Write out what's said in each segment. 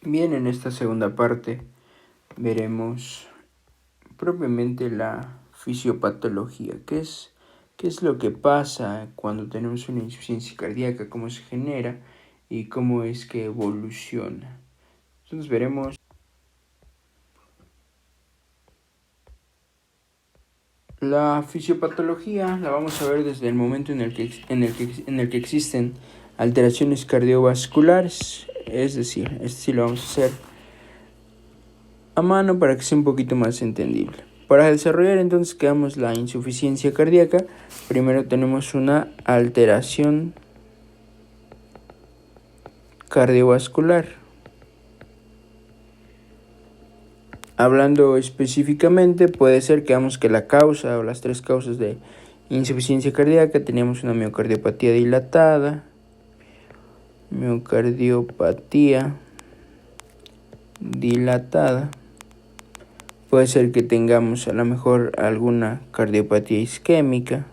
Bien, en esta segunda parte veremos propiamente la fisiopatología, qué es lo que pasa cuando tenemos una insuficiencia cardíaca, cómo se genera y cómo es que evoluciona. Entonces veremos la fisiopatología, la vamos a ver desde el momento en el que existen alteraciones cardiovasculares, es decir, esto sí lo vamos a hacer a mano para que sea un poquito más entendible. Para desarrollar entonces que damos la insuficiencia cardíaca, primero tenemos una alteración cardiovascular. Hablando específicamente, puede ser que veamos que la causa o las tres causas de insuficiencia cardíaca tenemos una miocardiopatía dilatada, puede ser que tengamos a lo mejor alguna cardiopatía isquémica,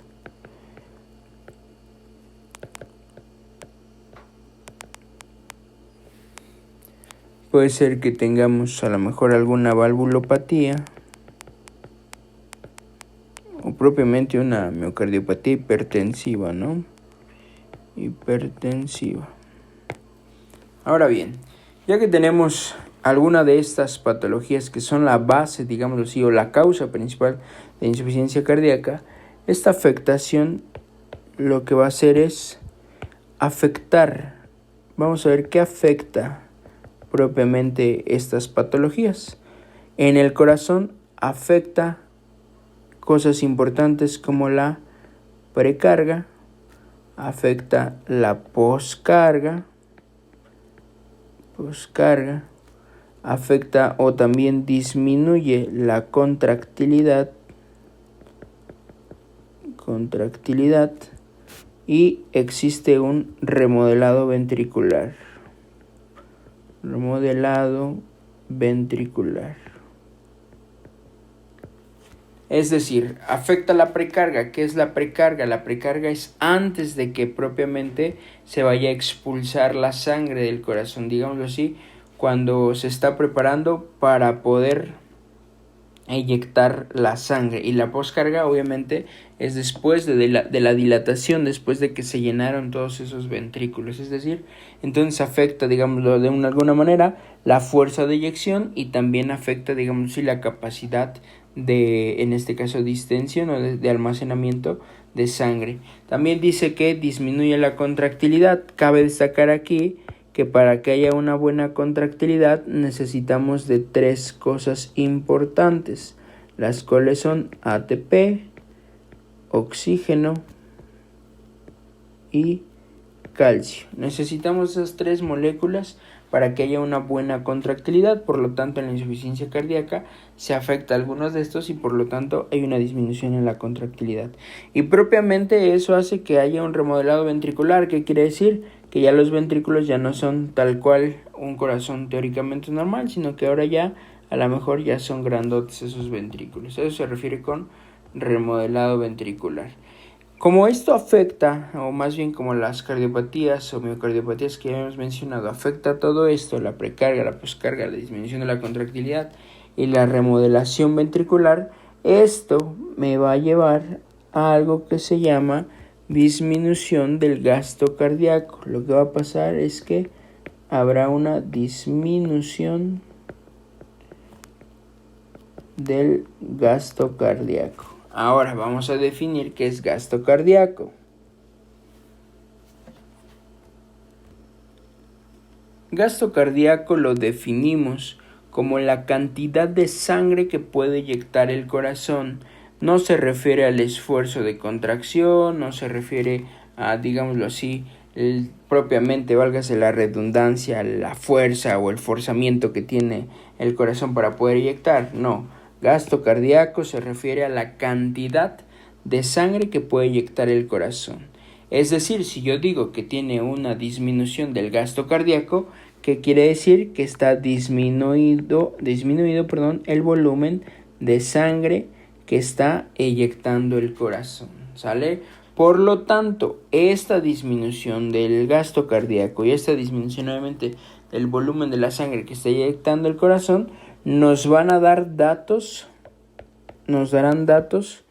puede ser que tengamos a lo mejor alguna valvulopatía o propiamente una miocardiopatía hipertensiva, ¿no? Hipertensiva. Ahora bien, ya que tenemos alguna de estas patologías que son la base, digámoslo así, o la causa principal de insuficiencia cardíaca, esta afectación lo que va a hacer es afectar. Vamos a ver qué afecta propiamente estas patologías. En el corazón afecta cosas importantes como la precarga, afecta la poscarga, afecta o también disminuye la contractilidad y existe un remodelado ventricular. Es decir, afecta la precarga. ¿Qué es la precarga? La precarga es antes de que propiamente se vaya a expulsar la sangre del corazón, digámoslo así, cuando se está preparando para poder eyectar la sangre. Y la poscarga obviamente es después de la dilatación, después de que se llenaron todos esos ventrículos. Es decir, entonces afecta, digámoslo de alguna manera, la fuerza de eyección y también afecta, digámoslo así, la capacidad de, en este caso, distensión o de almacenamiento de sangre. También dice que disminuye la contractilidad. Cabe destacar aquí que para que haya una buena contractilidad necesitamos de tres cosas importantes, las cuales son ATP, oxígeno y calcio. Necesitamos esas tres moléculas para que haya una buena contractilidad. Por lo tanto, en la insuficiencia cardíaca se afecta a algunos de estos y por lo tanto hay una disminución en la contractilidad. Y propiamente eso hace que haya un remodelado ventricular. ¿Qué quiere decir? Que ya los ventrículos ya no son tal cual un corazón teóricamente normal, sino que ahora ya a lo mejor ya son grandotes esos ventrículos. Eso se refiere con remodelado ventricular. Como esto afecta, o más bien como las cardiopatías o miocardiopatías que ya hemos mencionado, afecta todo esto, la precarga, la poscarga, la disminución de la contractilidad y la remodelación ventricular, esto me va a llevar a algo que se llama disminución del gasto cardíaco. Lo que va a pasar es que habrá una disminución del gasto cardíaco. Ahora vamos a definir qué es gasto cardíaco. Gasto cardíaco lo definimos como la cantidad de sangre que puede eyectar el corazón. No se refiere al esfuerzo de contracción, no se refiere a, digámoslo así, propiamente, válgase la redundancia, la fuerza o el forzamiento que tiene el corazón para poder eyectar. No, gasto cardíaco se refiere a la cantidad de sangre que puede eyectar el corazón. Es decir, si yo digo que tiene una disminución del gasto cardíaco, ¿qué quiere decir? Que está disminuido el volumen de sangre que está eyectando el corazón, ¿sale? Por lo tanto, esta disminución del gasto cardíaco y esta disminución nuevamente del volumen de la sangre que está inyectando el corazón, nos darán datos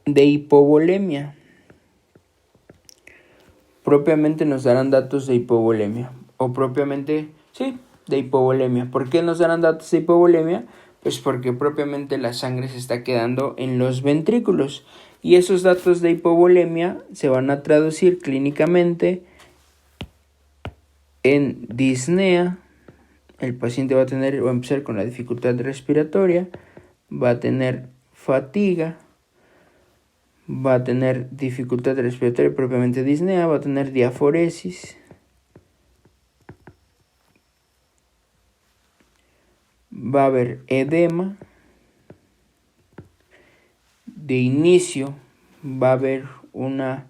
de hipovolemia. Propiamente nos darán datos de hipovolemia. O propiamente, sí, de hipovolemia. ¿Por qué nos darán datos de hipovolemia? Pues porque propiamente la sangre se está quedando en los ventrículos. Y esos datos de hipovolemia se van a traducir clínicamente en disnea. El paciente va a empezar con la dificultad respiratoria, va a tener fatiga, va a tener dificultad respiratoria propiamente disnea, va a tener diaforesis, va a haber edema, de inicio va a haber una,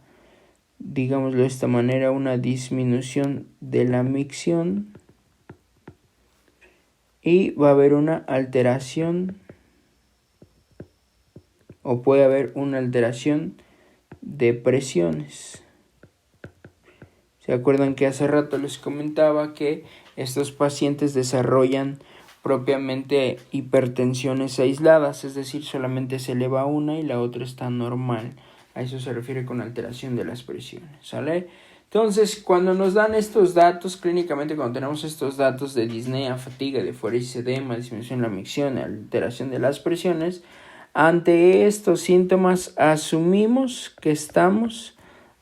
digámoslo de esta manera, una disminución de la micción y va a haber una alteración o puede haber una alteración de presiones. ¿Se acuerdan que hace rato les comentaba que estos pacientes desarrollan propiamente hipertensiones aisladas? Es decir, solamente se eleva una y la otra está normal. A eso se refiere con alteración de las presiones, ¿sale? Entonces, cuando nos dan estos datos, clínicamente cuando tenemos estos datos de disnea, fatiga, diaforesis, edema, disminución de la micción, alteración de las presiones, ante estos síntomas asumimos que estamos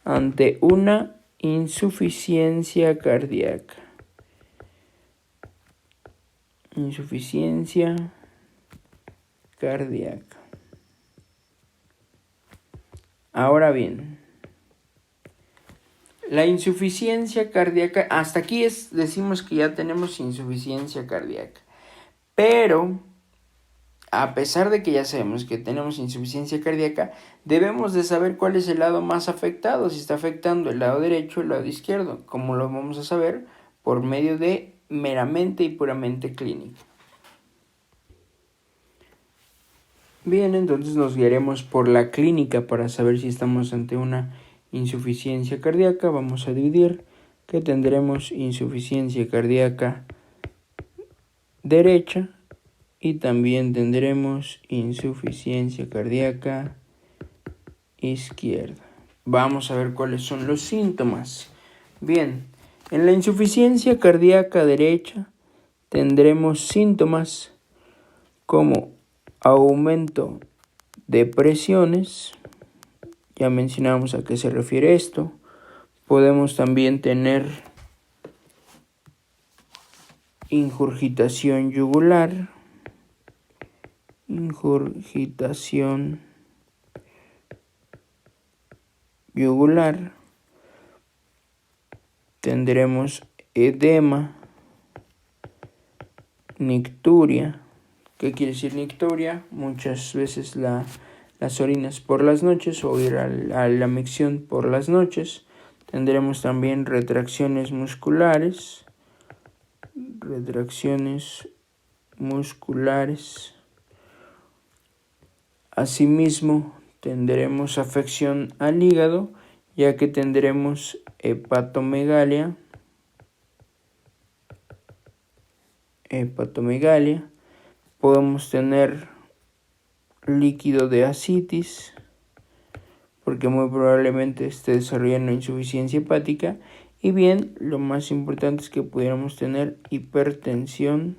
ante una insuficiencia cardíaca. Insuficiencia cardíaca. Ahora bien, la insuficiencia cardíaca, hasta aquí decimos que ya tenemos insuficiencia cardíaca, pero a pesar de que ya sabemos que tenemos insuficiencia cardíaca, debemos de saber cuál es el lado más afectado, si está afectando el lado derecho o el lado izquierdo. ¿Cómo lo vamos a saber? Por medio de meramente y puramente clínica. Bien, entonces nos guiaremos por la clínica para saber si estamos ante una insuficiencia cardíaca. Vamos a dividir que tendremos insuficiencia cardíaca derecha y también tendremos insuficiencia cardíaca izquierda. Vamos a ver cuáles son los síntomas. Bien, en la insuficiencia cardíaca derecha tendremos síntomas como aumento de presiones. Ya mencionamos a qué se refiere esto. Podemos también tener ingurgitación yugular. Ingurgitación yugular. Tendremos edema, nicturia. ¿Qué quiere decir nicturia? Muchas veces las orinas por las noches o ir a la micción por las noches. Tendremos también retracciones musculares. Asimismo, tendremos afección al hígado, ya que tendremos hepatomegalia. Podemos tener líquido de ascitis, porque muy probablemente esté desarrollando insuficiencia hepática. Y bien, lo más importante es que pudiéramos tener hipertensión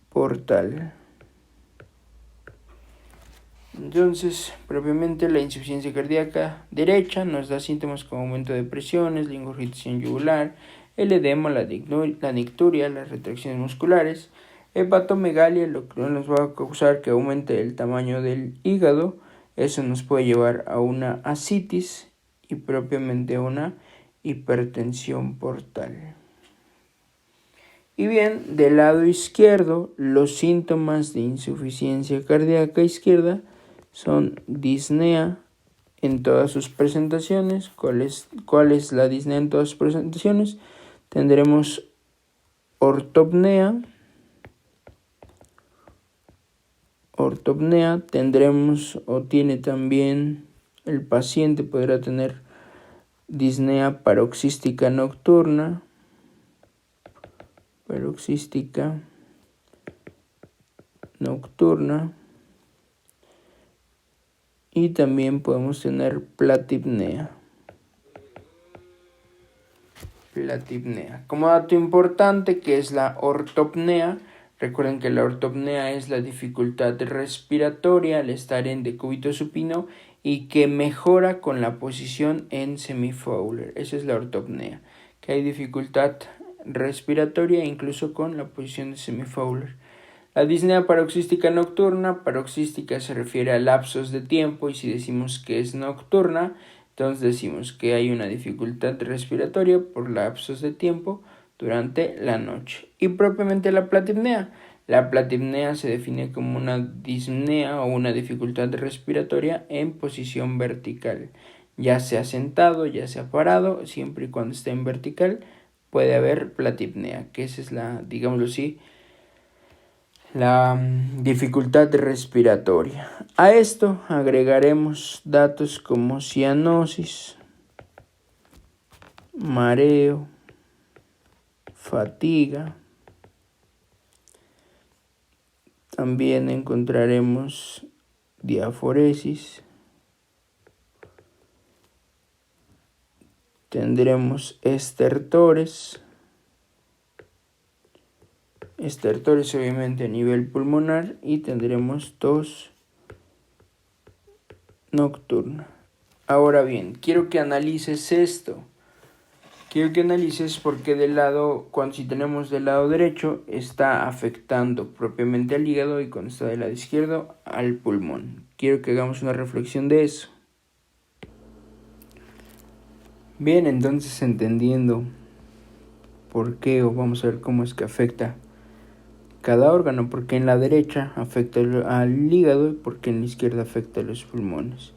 portal. Entonces, propiamente la insuficiencia cardíaca derecha nos da síntomas como aumento de presiones, la ingurgitación yugular, el edema, la nicturia, las retracciones musculares, hepatomegalia, lo que nos va a causar que aumente el tamaño del hígado. Eso nos puede llevar a una ascitis y propiamente a una hipertensión portal. Y bien, del lado izquierdo, los síntomas de insuficiencia cardíaca izquierda son disnea en todas sus presentaciones. ¿Cuál es la disnea en todas sus presentaciones? Tendremos ortopnea. Tendremos o tiene también, el paciente podrá tener disnea paroxística nocturna, y también podemos tener platipnea. Como dato importante, que es la ortopnea. Recuerden que la ortopnea es la dificultad respiratoria al estar en decúbito supino y que mejora con la posición en semifowler. Esa es la ortopnea, que hay dificultad respiratoria incluso con la posición de semifowler. La disnea paroxística nocturna, paroxística se refiere a lapsos de tiempo, y si decimos que es nocturna, entonces decimos que hay una dificultad respiratoria por lapsos de tiempo durante la noche. Y propiamente la platipnea. La platipnea se define como una disnea o una dificultad respiratoria en posición vertical. Ya sea sentado, ya sea parado, siempre y cuando esté en vertical puede haber platipnea, que esa es la, digámoslo así, la dificultad respiratoria. A esto agregaremos datos como cianosis, mareo, fatiga. También encontraremos diaforesis. Tendremos estertores obviamente a nivel pulmonar, y tendremos tos nocturna. Ahora bien, quiero que analices esto. Quiero que analices por qué si tenemos del lado derecho está afectando propiamente al hígado y cuando está del lado izquierdo al pulmón. Quiero que hagamos una reflexión de eso. Bien, entonces entendiendo por qué, o vamos a ver cómo es que afecta cada órgano, porque en la derecha afecta al hígado y porque en la izquierda afecta a los pulmones.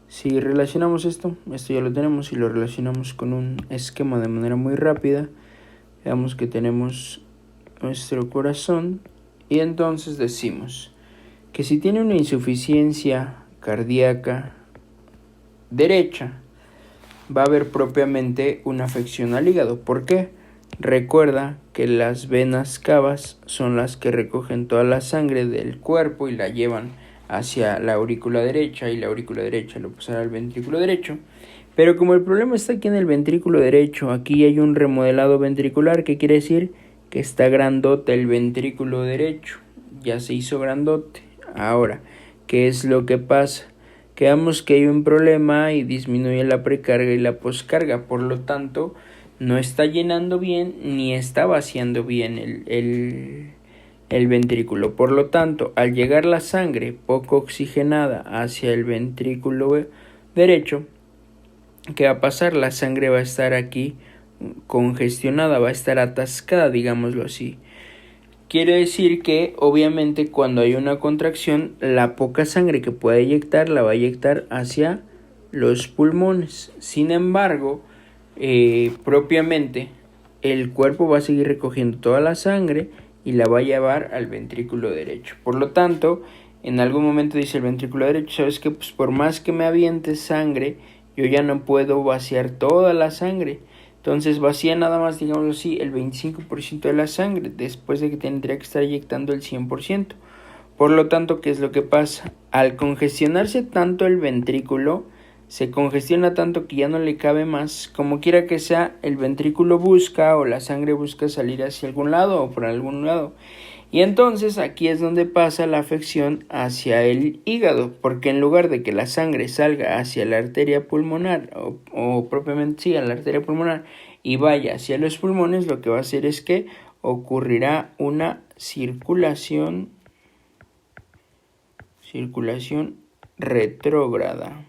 Si relacionamos esto ya lo tenemos, y lo relacionamos con un esquema de manera muy rápida, veamos que tenemos nuestro corazón, y entonces decimos que si tiene una insuficiencia cardíaca derecha, va a haber propiamente una afección al hígado. ¿Por qué? Recuerda que las venas cavas son las que recogen toda la sangre del cuerpo y la llevan hacia la aurícula derecha, y la aurícula derecha lo pasará al ventrículo derecho. Pero como el problema está aquí en el ventrículo derecho, aquí hay un remodelado ventricular, que quiere decir que está grandote el ventrículo derecho, ya se hizo grandote. Ahora, ¿qué es lo que pasa? Que vemos que hay un problema y disminuye la precarga y la poscarga, por lo tanto no está llenando bien ni está vaciando bien el ventrículo. Por lo tanto, al llegar la sangre poco oxigenada hacia el ventrículo derecho, ¿qué va a pasar? La sangre va a estar aquí congestionada, va a estar atascada, digámoslo así. Quiere decir que obviamente cuando hay una contracción, la poca sangre que pueda eyectar la va a eyectar hacia los pulmones. Sin embargo, propiamente el cuerpo va a seguir recogiendo toda la sangre y la va a llevar al ventrículo derecho. Por lo tanto, en algún momento dice el ventrículo derecho, sabes que pues por más que me avientes sangre, yo ya no puedo vaciar toda la sangre. Entonces vacía nada más, digamos así, el 25% de la sangre, después de que tendría que estar inyectando el 100%. Por lo tanto, ¿qué es lo que pasa? Al congestionarse tanto el ventrículo, se congestiona tanto que ya no le cabe más. Como quiera que sea, el ventrículo busca, o la sangre busca salir hacia algún lado o por algún lado. Y entonces aquí es donde pasa la afección hacia el hígado, porque en lugar de que la sangre salga hacia la arteria pulmonar o propiamente sí, a la arteria pulmonar y vaya hacia los pulmones, lo que va a hacer es que ocurrirá una circulación retrógrada.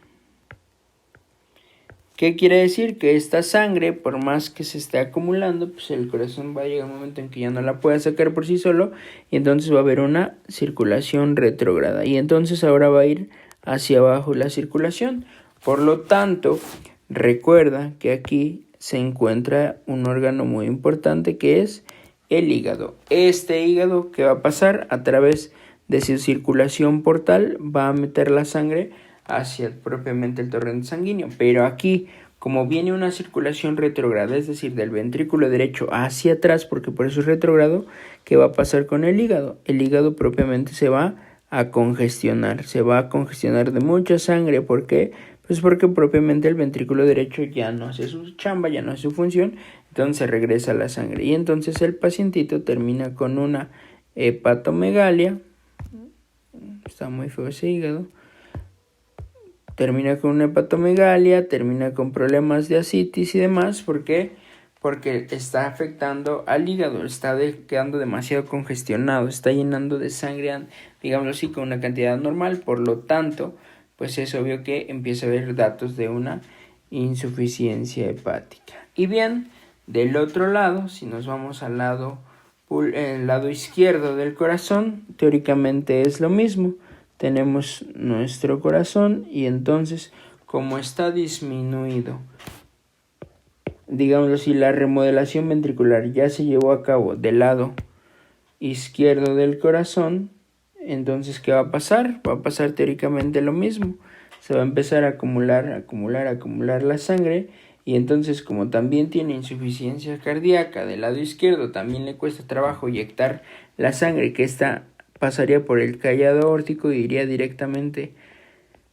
¿Qué quiere decir? Que esta sangre, por más que se esté acumulando, pues el corazón va a llegar un momento en que ya no la pueda sacar por sí solo, y entonces va a haber una circulación retrógrada, y entonces ahora va a ir hacia abajo la circulación. Por lo tanto, recuerda que aquí se encuentra un órgano muy importante, que es el hígado. Este hígado, que va a pasar a través de su circulación portal, va a meter la sangre hacia propiamente el torrente sanguíneo. Pero aquí, como viene una circulación retrógrada, es decir, del ventrículo derecho hacia atrás, porque por eso es retrógrado, ¿qué va a pasar con el hígado? El hígado propiamente se va a congestionar de mucha sangre. ¿Por qué? Pues porque propiamente el ventrículo derecho ya no hace su chamba, ya no hace su función, entonces regresa la sangre y entonces el pacientito termina con una hepatomegalia. Está muy feo ese hígado. Termina con una hepatomegalia, termina con problemas de ascitis y demás. ¿Por qué? Porque está afectando al hígado, está quedando demasiado congestionado, está llenando de sangre, digámoslo así, con una cantidad normal. Por lo tanto, pues es obvio que empieza a haber datos de una insuficiencia hepática. Y bien, del otro lado, si nos vamos al el lado izquierdo del corazón, teóricamente es lo mismo. Tenemos nuestro corazón y entonces, como está disminuido, digámoslo así, la remodelación ventricular ya se llevó a cabo del lado izquierdo del corazón, entonces ¿qué va a pasar? Va a pasar teóricamente lo mismo. Se va a empezar a acumular la sangre y entonces, como también tiene insuficiencia cardíaca del lado izquierdo, también le cuesta trabajo inyectar la sangre, que esta pasaría por el callado aórtico y iría directamente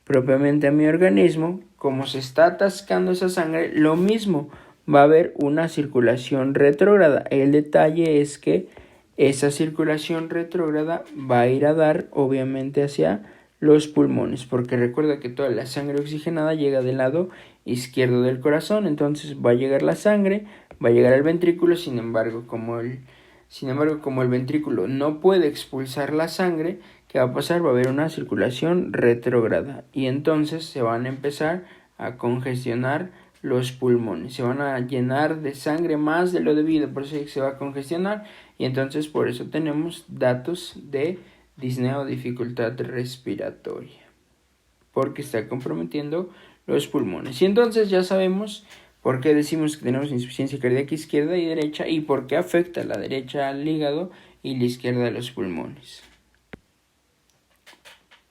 propiamente a mi organismo. Como se está atascando esa sangre, lo mismo, va a haber una circulación retrógrada. El detalle es que esa circulación retrógrada va a ir a dar obviamente hacia los pulmones, porque recuerda que toda la sangre oxigenada llega del lado izquierdo del corazón, entonces va a llegar la sangre, va a llegar al ventrículo. Sin embargo, como el ventrículo no puede expulsar la sangre, ¿qué va a pasar? Va a haber una circulación retrógrada y entonces se van a empezar a congestionar los pulmones, se van a llenar de sangre más de lo debido, por eso se va a congestionar y entonces por eso tenemos datos de disnea o dificultad respiratoria, porque está comprometiendo los pulmones. Y entonces ya sabemos por qué decimos que tenemos insuficiencia cardíaca izquierda y derecha y por qué afecta la derecha al hígado y la izquierda a los pulmones.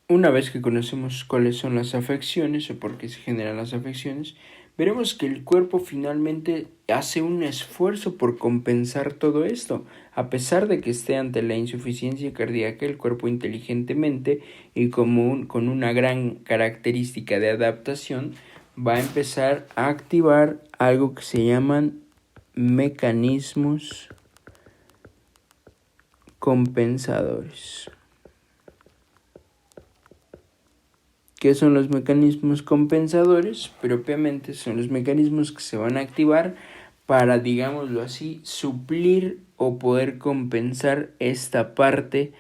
Una vez que conocemos cuáles son las afecciones o por qué se generan las afecciones, veremos que el cuerpo finalmente hace un esfuerzo por compensar todo esto. A pesar de que esté ante la insuficiencia cardíaca, el cuerpo inteligentemente y con una gran característica de adaptación va a empezar a activar algo que se llaman mecanismos compensadores. ¿Qué son los mecanismos compensadores? Propiamente son los mecanismos que se van a activar para, digámoslo así, suplir o poder compensar esta parte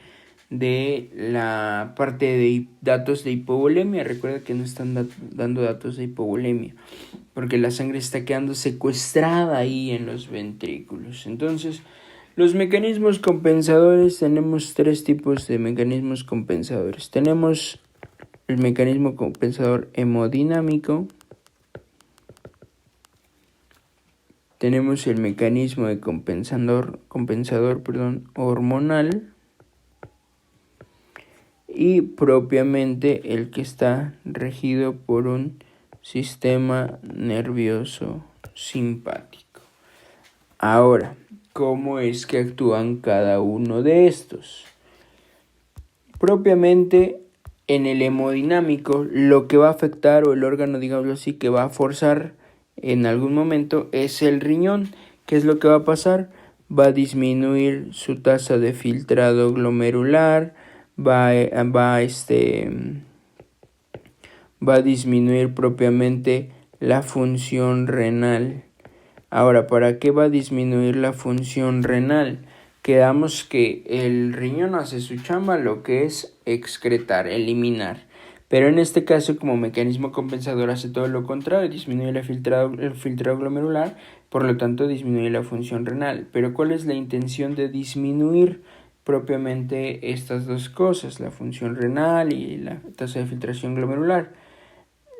de la parte de datos de hipovolemia. Recuerda que no están dando datos de hipovolemia porque la sangre está quedando secuestrada ahí en los ventrículos. Entonces, los mecanismos compensadores, tenemos 3 tipos de mecanismos compensadores. Tenemos el mecanismo compensador hemodinámico, tenemos el mecanismo de compensador hormonal y propiamente el que está regido por un sistema nervioso simpático. Ahora, ¿cómo es que actúan cada uno de estos? Propiamente en el hemodinámico, lo que va a afectar, o el órgano, digámoslo así, que va a forzar en algún momento es el riñón. ¿Qué es lo que va a pasar? Va a disminuir su tasa de filtrado glomerular, va a disminuir propiamente la función renal. Ahora, ¿para qué va a disminuir la función renal? Quedamos que el riñón hace su chamba, lo que es excretar, eliminar. Pero en este caso, como mecanismo compensador, hace todo lo contrario, disminuye el filtrado glomerular, por lo tanto disminuye la función renal. Pero ¿cuál es la intención de disminuir propiamente estas dos cosas, la función renal y la tasa de filtración glomerular?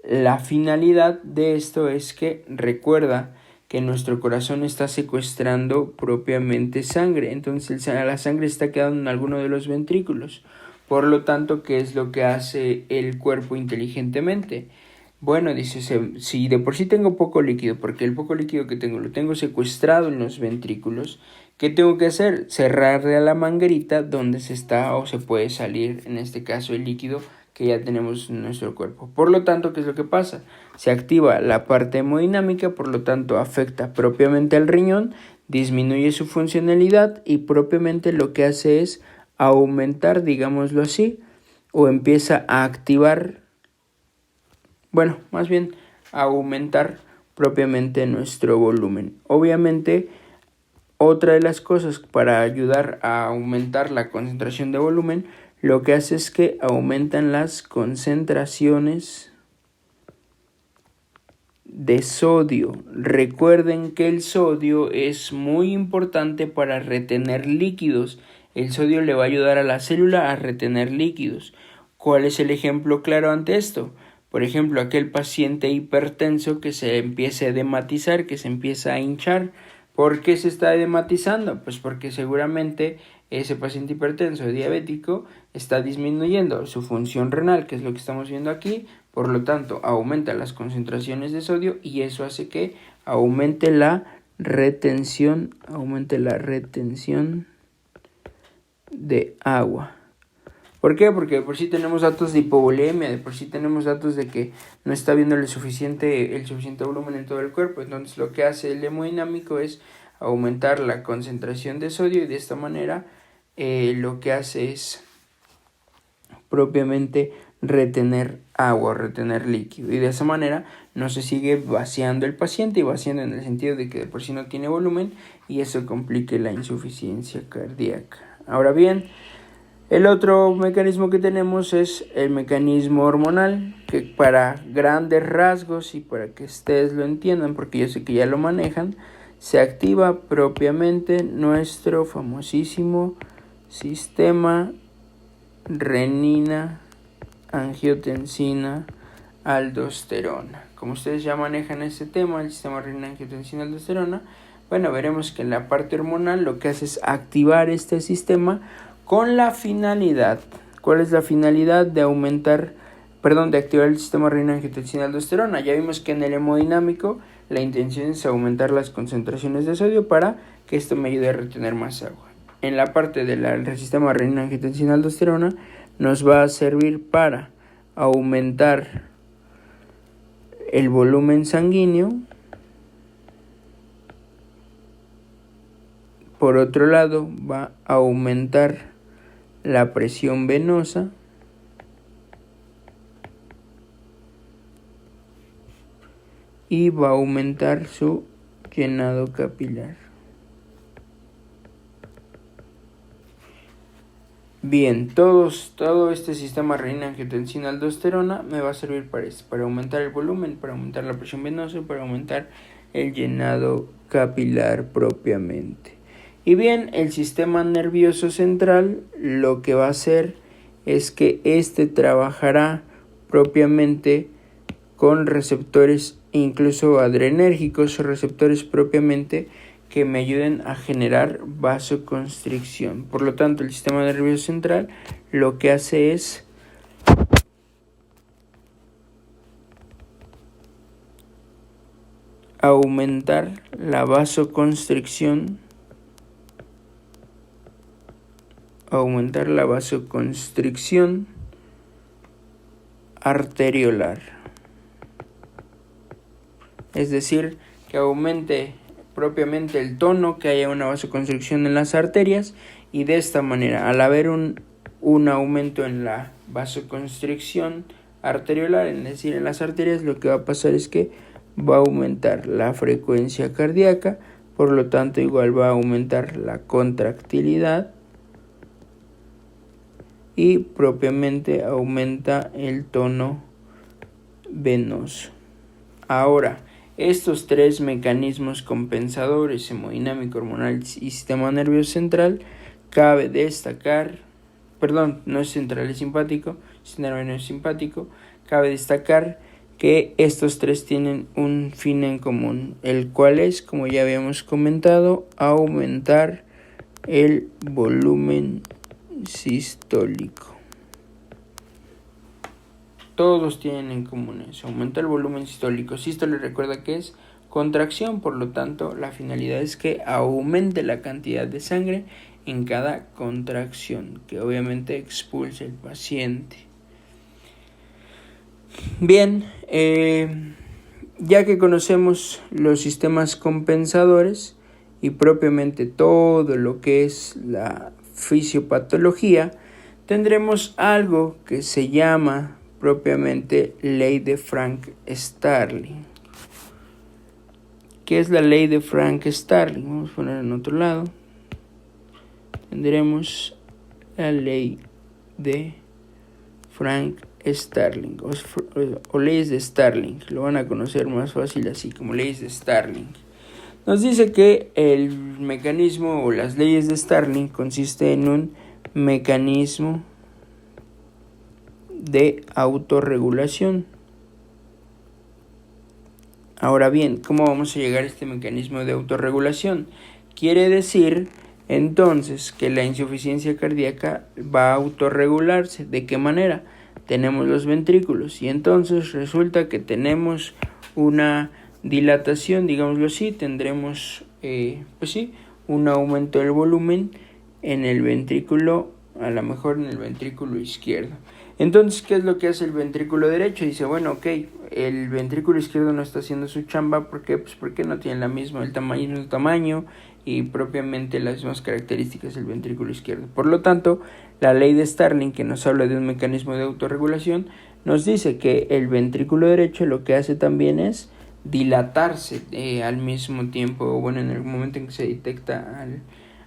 La finalidad de esto es que, recuerda que nuestro corazón está secuestrando propiamente sangre, entonces la sangre está quedando en alguno de los ventrículos. Por lo tanto, ¿qué es lo que hace el cuerpo inteligentemente? Bueno, dice, si de por sí tengo poco líquido, porque el poco líquido que tengo lo tengo secuestrado en los ventrículos, ¿qué tengo que hacer? Cerrarle a la manguerita donde se está o se puede salir, en este caso, el líquido que ya tenemos en nuestro cuerpo. Por lo tanto, ¿qué es lo que pasa? Se activa la parte hemodinámica, por lo tanto, afecta propiamente al riñón, disminuye su funcionalidad y propiamente lo que hace es aumentar, digámoslo así, o empieza a activar, bueno, más bien a aumentar propiamente nuestro volumen. Obviamente, otra de las cosas para ayudar a aumentar la concentración de volumen, lo que hace es que aumentan las concentraciones de sodio. Recuerden que el sodio es muy importante para retener líquidos. El sodio le va a ayudar a la célula a retener líquidos. ¿Cuál es el ejemplo claro ante esto? Por ejemplo, aquel paciente hipertenso que se empieza a edematizar, que se empieza a hinchar. ¿Por qué se está edematizando? Pues porque seguramente ese paciente hipertenso diabético está disminuyendo su función renal, que es lo que estamos viendo aquí. Por lo tanto, aumenta las concentraciones de sodio y eso hace que aumente la retención de agua. ¿Por qué? Porque de por sí tenemos datos de hipovolemia, de por sí tenemos datos de que no está viendo el suficiente volumen en todo el cuerpo. Entonces lo que hace el hemodinámico es aumentar la concentración de sodio y de esta manera lo que hace es propiamente retener agua, retener líquido. Y de esa manera no se sigue vaciando el paciente y vaciando en el sentido de que de por sí no tiene volumen y eso complique la insuficiencia cardíaca. Ahora bien, el otro mecanismo que tenemos es el mecanismo hormonal, que para grandes rasgos y para que ustedes lo entiendan, porque yo sé que ya lo manejan, se activa propiamente nuestro famosísimo sistema renina, angiotensina, aldosterona. Como ustedes ya manejan este tema, el sistema renina, angiotensina, aldosterona, bueno, veremos que en la parte hormonal lo que hace es activar este sistema con la finalidad. ¿Cuál es la finalidad? De activar el sistema renina, angiotensina, aldosterona. Ya vimos que en el hemodinámico la intención es aumentar las concentraciones de sodio para que esto me ayude a retener más agua. En la parte del sistema renina, angiotensina, aldosterona nos va a servir para aumentar el volumen sanguíneo. Por otro lado, va a aumentar la presión venosa y va a aumentar su llenado capilar. Bien, todo este sistema renina, angiotensina, aldosterona me va a servir para esto, para aumentar el volumen, para aumentar la presión venosa, para aumentar el llenado capilar propiamente. Y bien, el sistema nervioso central lo que va a hacer es que este trabajará propiamente con receptores incluso adrenérgicos, receptores propiamente que me ayuden a generar vasoconstricción. Por lo tanto, el sistema nervioso central lo que hace es aumentar la vasoconstricción arteriolar. Es decir, que aumente propiamente el tono, que haya una vasoconstricción en las arterias y de esta manera, al haber un aumento en la vasoconstricción arteriolar, es decir, en las arterias, lo que va a pasar es que va a aumentar la frecuencia cardíaca, por lo tanto igual va a aumentar la contractilidad y propiamente aumenta el tono venoso. Ahora, estos tres mecanismos compensadores, hemodinámico, hormonal y sistema nervioso central, cabe destacar, no es central, es simpático, sistema nervioso simpático, cabe destacar que estos tres tienen un fin en común, el cual es, como ya habíamos comentado, aumentar el volumen sistólico. todos tienen en común eso, aumenta el volumen sistólico. Sístole recuerda que es contracción, por lo tanto la finalidad es que aumente la cantidad de sangre en cada contracción, que obviamente expulse el paciente. Bien, ya que conocemos los sistemas compensadores y propiamente todo lo que es la fisiopatología, tendremos algo que se llama propiamente ley de Frank-Starling. ¿Qué es la ley de Frank-Starling? Vamos a poner en otro lado. Tendremos la ley de Frank-Starling o leyes de Starling. Lo van a conocer más fácil así, como leyes de Starling. Nos dice que el mecanismo o las leyes de Starling consiste en un mecanismo de autorregulación. Ahora bien, ¿cómo vamos a llegar a este mecanismo de autorregulación? Quiere decir entonces que la insuficiencia cardíaca va a autorregularse. ¿De qué manera? Tenemos los ventrículos y entonces resulta que tenemos una dilatación, digámoslo así, tendremos un aumento del volumen en el ventrículo, a lo mejor en el ventrículo izquierdo. Entonces, ¿qué es lo que hace el ventrículo derecho? Dice, bueno, ok, el ventrículo izquierdo no está haciendo su chamba, ¿por qué? Pues porque no tiene el tamaño y propiamente las mismas características del ventrículo izquierdo. Por lo tanto, la ley de Starling, que nos habla de un mecanismo de autorregulación, nos dice que el ventrículo derecho lo que hace también es dilatarse al mismo tiempo, o bueno, en el momento en que se detecta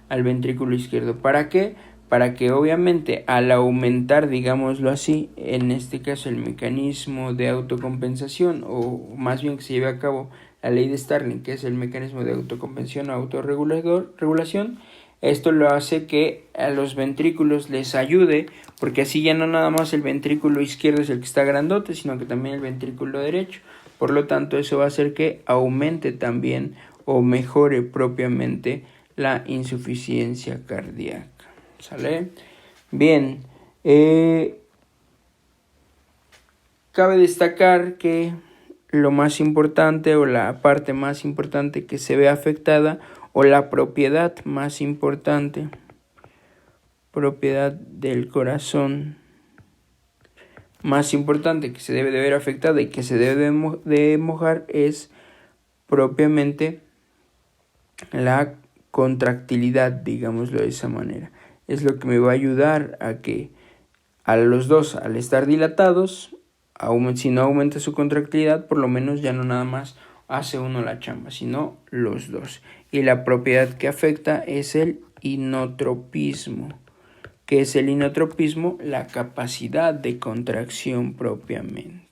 al ventrículo izquierdo. ¿Para qué? Para que obviamente al aumentar, digámoslo así, en este caso el mecanismo de autocompensación, o más bien que se lleve a cabo la ley de Starling, que es el mecanismo de autocompensación o autorregulación, esto lo hace que a los ventrículos les ayude, porque así ya no nada más el ventrículo izquierdo es el que está grandote, sino que también el ventrículo derecho. Por lo tanto, eso va a hacer que aumente también o mejore propiamente la insuficiencia cardíaca. ¿Sale? Bien, cabe destacar que lo más importante o la parte más importante que se ve afectada o la propiedad más importante, propiedad del corazón más importante que se debe de ver afectada y que se debe de mojar es propiamente la contractilidad, digámoslo de esa manera. Es lo que me va a ayudar a que a los dos, al estar dilatados, si no aumenta su contractilidad, por lo menos ya no nada más hace uno la chamba, sino los dos. Y la propiedad que afecta es el inotropismo. ¿Qué es el inotropismo? La capacidad de contracción propiamente.